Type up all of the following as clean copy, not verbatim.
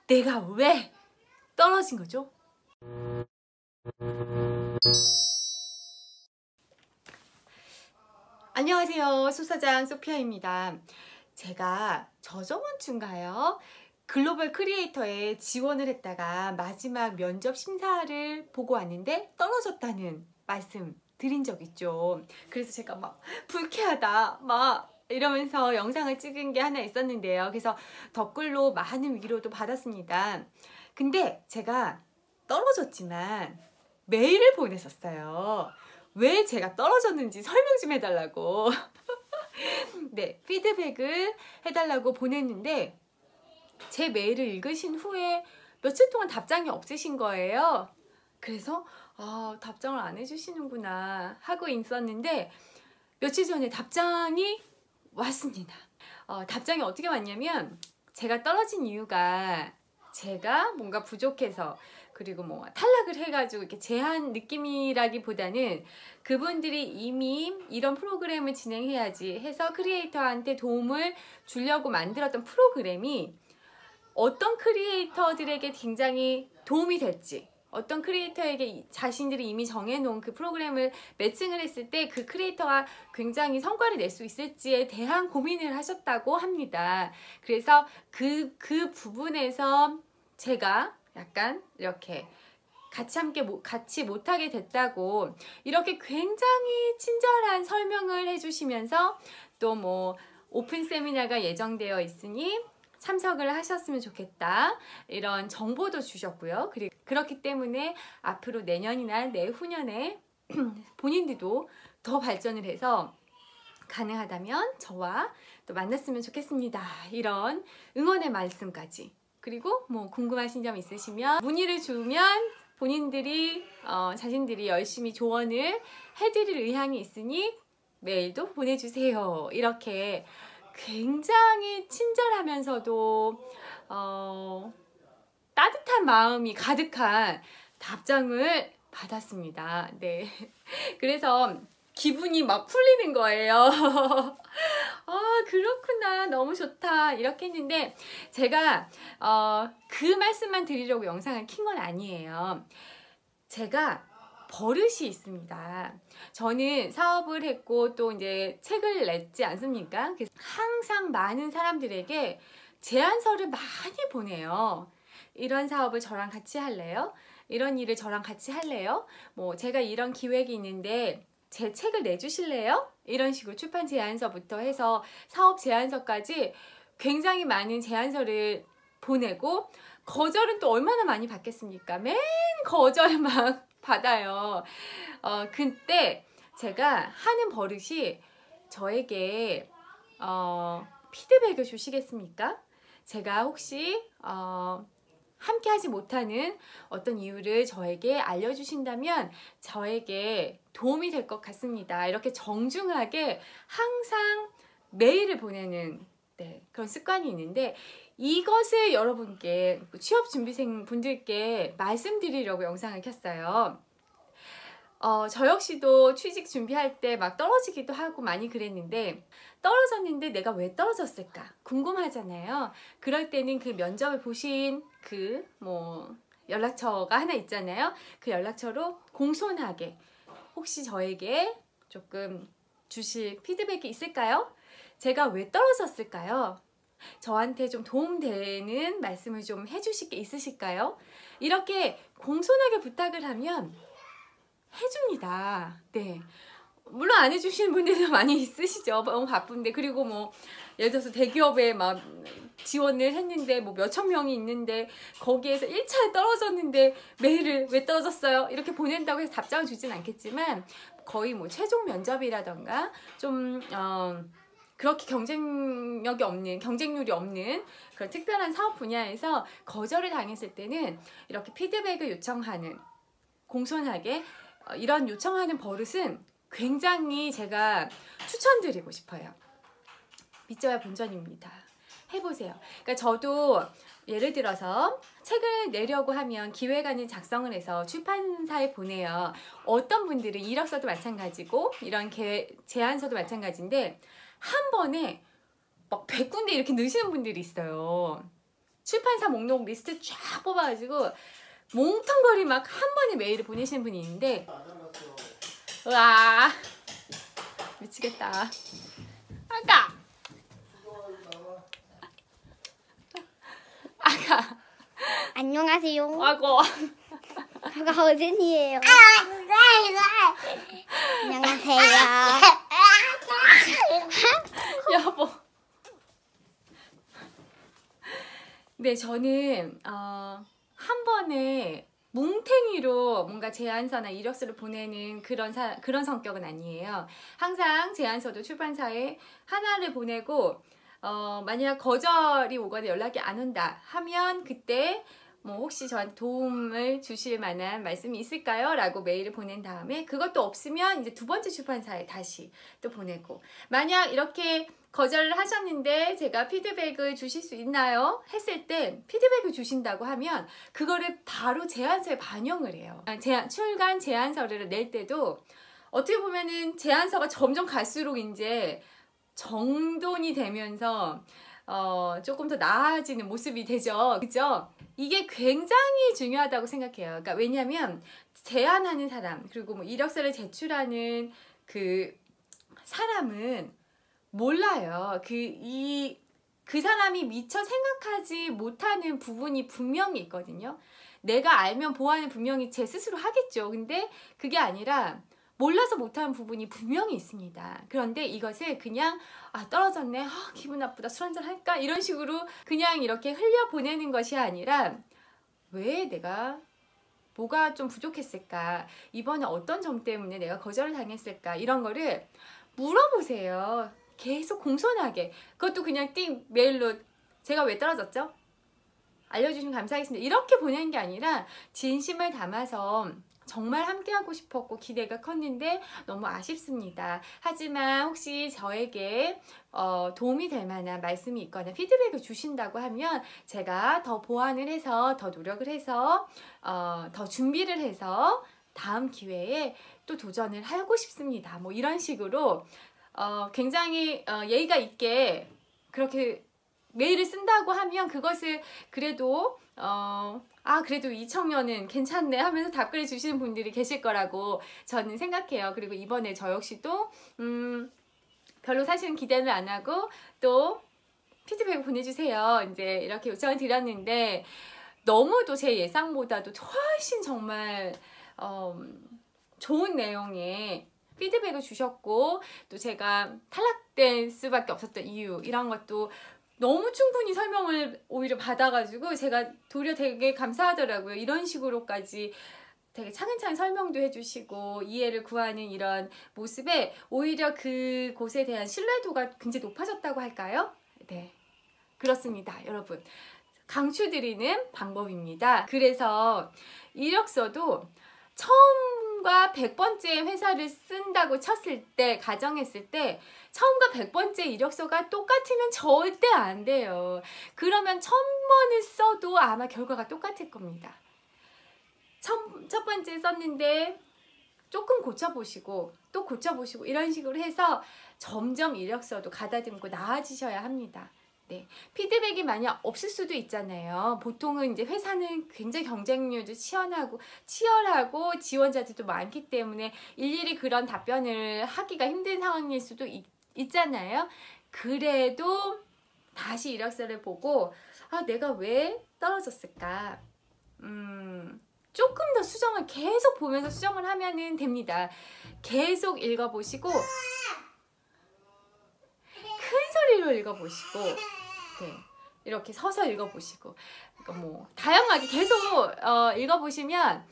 내가 왜 떨어진 거죠? 안녕하세요. 수사장 소피아입니다. 제가 저저번 주인가요? 글로벌 크리에이터에 지원을 했다가 마지막 면접 심사를 보고 왔는데 떨어졌다는 말씀 드린 적 있죠. 그래서 제가 막 불쾌하다 막 이러면서 영상을 찍은 게 하나 있었는데요. 그래서 댓글로 많은 위로도 받았습니다. 근데 제가 떨어졌지만 메일을 보냈었어요. 왜 제가 떨어졌는지 설명 좀 해달라고. 네, 피드백을 해달라고 보냈는데 제 메일을 읽으신 후에 며칠 동안 답장이 없으신 거예요. 그래서 답장을 안 해주시는구나 하고 있었는데 며칠 전에 답장이 왔습니다. 답장이 어떻게 왔냐면 제가 떨어진 이유가 제가 뭔가 부족해서 그리고 뭐 탈락을 해가지고 이렇게 제한 느낌이라기보다는 그분들이 이미 이런 프로그램을 진행해야지 해서 크리에이터한테 도움을 주려고 만들었던 프로그램이 어떤 크리에이터들에게 굉장히 도움이 될지, 어떤 크리에이터에게 자신들이 이미 정해놓은 그 프로그램을 매칭을 했을 때 그 크리에이터가 굉장히 성과를 낼 수 있을지에 대한 고민을 하셨다고 합니다. 그래서 그 부분에서 제가 약간 이렇게 같이 못하게 됐다고 이렇게 굉장히 친절한 설명을 해주시면서 또 뭐 오픈 세미나가 예정되어 있으니 참석을 하셨으면 좋겠다 이런 정보도 주셨고요. 그리고 그렇기 때문에 앞으로 내년이나 내후년에 본인들도 더 발전을 해서 가능하다면 저와 또 만났으면 좋겠습니다. 이런 응원의 말씀까지, 그리고 뭐 궁금하신 점 있으시면 문의를 주면 본인들이 자신들이 열심히 조언을 해드릴 의향이 있으니 메일도 보내주세요. 이렇게 굉장히 친절하면서도 따뜻한 마음이 가득한 답장을 받았습니다. 네, 그래서 기분이 막 풀리는 거예요. 그렇구나, 너무 좋다 이렇게 했는데 제가 그 말씀만 드리려고 영상을 킨 건 아니에요. 제가 버릇이 있습니다. 저는 사업을 했고 또 이제 책을 냈지 않습니까? 그래서 항상 많은 사람들에게 제안서를 많이 보내요. 이런 사업을 저랑 같이 할래요? 이런 일을 저랑 같이 할래요? 뭐 제가 이런 기획이 있는데 제 책을 내주실래요? 이런 식으로 출판 제안서부터 해서 사업 제안서까지 굉장히 많은 제안서를 보내고 거절은 또 얼마나 많이 받겠습니까? 맨 거절 막 받아요. 그때 제가 하는 버릇이 저에게 피드백을 주시겠습니까? 제가 혹시 함께 하지 못하는 어떤 이유를 저에게 알려주신다면 저에게 도움이 될 것 같습니다. 이렇게 정중하게 항상 메일을 보내는 그런 습관이 있는데 이것을 여러분께 취업준비생 분들께 말씀드리려고 영상을 켰어요. 저 역시도 취직 준비할 때 막 떨어지기도 하고 많이 그랬는데 떨어졌는데 내가 왜 떨어졌을까 궁금하잖아요. 그럴 때는 그 면접을 보신 그 뭐 연락처가 하나 있잖아요. 그 연락처로 공손하게 혹시 저에게 조금 주실 피드백이 있을까요? 제가 왜 떨어졌을까요? 저한테 좀 도움되는 말씀을 좀 해주실 게 있으실까요? 이렇게 공손하게 부탁을 하면 해줍니다. 네. 물론 안 해주시는 분들도 많이 있으시죠. 너무 바쁜데. 그리고 뭐 예를 들어서 대기업에 막 지원을 했는데 뭐 몇천 명이 있는데 거기에서 1차에 떨어졌는데 메일을 왜 떨어졌어요? 이렇게 보낸다고 해서 답장을 주진 않겠지만 거의 뭐 최종 면접이라던가 좀 그렇게 경쟁률이 없는 그런 특별한 사업 분야에서 거절을 당했을 때는 이렇게 피드백을 요청하는 공손하게 이런 요청하는 버릇은 굉장히 제가 추천드리고 싶어요. 믿져야 본전입니다. 해보세요. 그러니까 저도 예를 들어서 책을 내려고 하면 기획안을 작성을 해서 출판사에 보내요. 어떤 분들은 이력서도 마찬가지고 이런 제안서도 마찬가지인데 한 번에 막 100군데 이렇게 넣으시는 분들이 있어요. 출판사 목록 리스트 쫙 뽑아가지고 몽텅거리 막 한 번에 메일을 보내시는 분이 있는데, 우와 미치겠다. 아가 안녕하세요. 아고 아가 어른이에요. 안녕하세요. 여보. 네, 저는 한 번에 뭉탱이로 뭔가 제안서나 이력서를 보내는 그런 성격은 아니에요. 항상 제안서도 출판사에 하나를 보내고 만약 거절이 오거나 연락이 안 온다 하면 그때 뭐 혹시 저한테 도움을 주실 만한 말씀이 있을까요? 라고 메일을 보낸 다음에 그것도 없으면 이제 두 번째 출판사에 다시 또 보내고, 만약 이렇게 거절을 하셨는데 제가 피드백을 주실 수 있나요? 했을 때 피드백을 주신다고 하면 그거를 바로 제안서에 반영을 해요. 출간 제안서를 낼 때도 어떻게 보면은 제안서가 점점 갈수록 이제 정돈이 되면서 조금 더 나아지는 모습이 되죠. 그죠? 이게 굉장히 중요하다고 생각해요. 그러니까 왜냐하면 제안하는 사람, 그리고 뭐 이력서를 제출하는 그 사람은 몰라요. 그 사람이 미처 생각하지 못하는 부분이 분명히 있거든요. 내가 알면 보완을 분명히 제 스스로 하겠죠. 근데 그게 아니라 몰라서 못하는 부분이 분명히 있습니다. 그런데 이것을 그냥 떨어졌네, 기분 나쁘다, 술 한잔 할까, 이런 식으로 그냥 이렇게 흘려보내는 것이 아니라 왜 내가 뭐가 좀 부족했을까, 이번에 어떤 점 때문에 내가 거절을 당했을까, 이런 거를 물어보세요. 계속 공손하게. 그것도 그냥 띵 메일로 제가 왜 떨어졌죠? 알려주시면 감사하겠습니다. 이렇게 보내는 게 아니라 진심을 담아서 정말 함께하고 싶었고 기대가 컸는데 너무 아쉽습니다. 하지만 혹시 저에게 도움이 될 만한 말씀이 있거나 피드백을 주신다고 하면 제가 더 보완을 해서 더 노력을 해서 더 준비를 해서 다음 기회에 또 도전을 하고 싶습니다. 뭐 이런 식으로 굉장히 예의가 있게 그렇게 메일을 쓴다고 하면 그것을 그래도 그래도 이 청년은 괜찮네 하면서 답글을 주시는 분들이 계실 거라고 저는 생각해요. 그리고 이번에 저 역시도 별로 사실은 기대는 안 하고 또 피드백을 보내주세요, 이제 이렇게 요청을 드렸는데 너무도 제 예상보다도 훨씬 정말 좋은 내용의 피드백을 주셨고, 또 제가 탈락될 수밖에 없었던 이유, 이런 것도 너무 충분히 설명을 오히려 받아가지고 제가 도리어 되게 감사하더라고요. 이런 식으로까지 되게 차근차근 설명도 해주시고 이해를 구하는 이런 모습에 오히려 그곳에 대한 신뢰도가 굉장히 높아졌다고 할까요? 네, 그렇습니다. 여러분, 강추드리는 방법입니다. 그래서 이력서도 처음과 100번째 회사를 쓴다고 쳤을 때, 가정했을 때 처음과 100번째 이력서가 똑같으면 절대 안 돼요. 그러면 1000번을 써도 아마 결과가 똑같을 겁니다. 첫 번째 썼는데 조금 고쳐보시고 또 고쳐보시고 이런 식으로 해서 점점 이력서도 가다듬고 나아지셔야 합니다. 네, 피드백이 만약 없을 수도 있잖아요. 보통은 이제 회사는 굉장히 경쟁률도 치열하고 지원자들도 많기 때문에 일일이 그런 답변을 하기가 힘든 상황일 수도 있잖아요. 그래도 다시 이력서를 보고 내가 왜 떨어졌을까? 조금 더 수정을 계속 보면서 수정을 하면은 됩니다. 계속 읽어보시고 큰 소리로 읽어보시고, 네, 이렇게 서서 읽어보시고, 그러니까 뭐 다양하게 계속 읽어보시면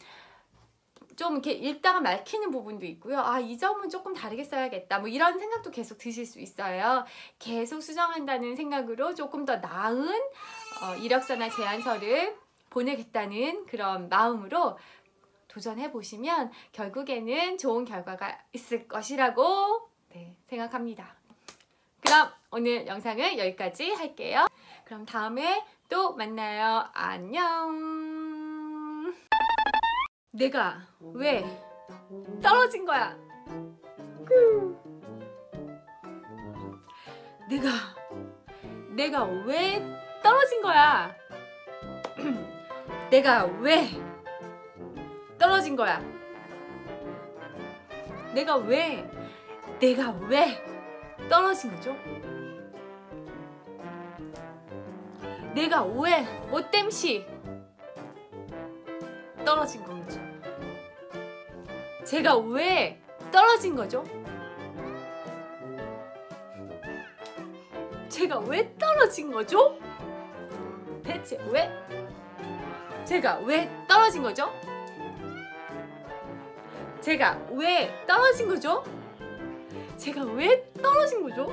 좀 이렇게 읽다가 막히는 부분도 있고요. 이 점은 조금 다르게 써야겠다, 뭐 이런 생각도 계속 드실 수 있어요. 계속 수정한다는 생각으로 조금 더 나은 이력서나 제안서를 보내겠다는 그런 마음으로 도전해 보시면 결국에는 좋은 결과가 있을 것이라고 생각합니다. 그럼 오늘 영상을 여기까지 할게요. 그럼 다음에 또 만나요. 안녕. 내가 왜 떨어진 거야? 내가 왜 떨어진 거야? 내가 왜 떨어진 거야? 내가 왜 떨어진 거죠? 내가 왜 뭐 땜시 떨어진 거죠? 제가 왜 떨어진 거죠? 제가 왜 떨어진 거죠? 대체 왜? 제가 왜 떨어진 거죠? 제가 왜 떨어진 거죠? 제가 왜 떨어진 거죠?